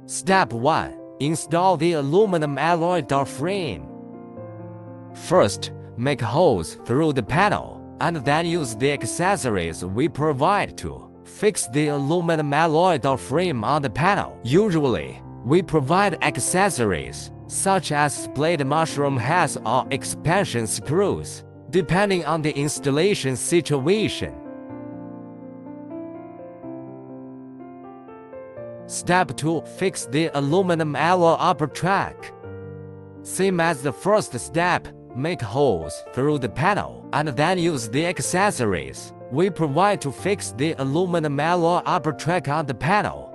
Step 1. Install the aluminum alloy door frame. First, make holes through the panel, and then use the accessories we provide to fix the aluminum alloy door frame on the panel. Usually, we provide accessories such as split mushroom heads or expansion screws, depending on the installation situation. Step 2. Fix the aluminum alloy upper track. Same as the first step, make holes through the panel, and then use the accessories we provide to fix the aluminum alloy upper track on the panel.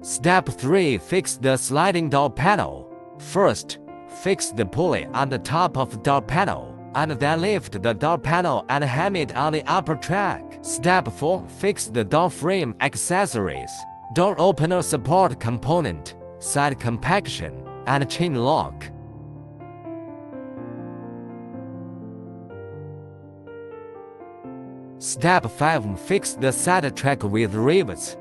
Step 3. Fix the sliding door panel. First, fix the pulley on the top of the door panel, and then lift the door panel and ham it on the upper track. Step 4. Fix the door frame accessories, door opener support component, side compaction, and chain lock. Step 5. Fix the side track with rivets.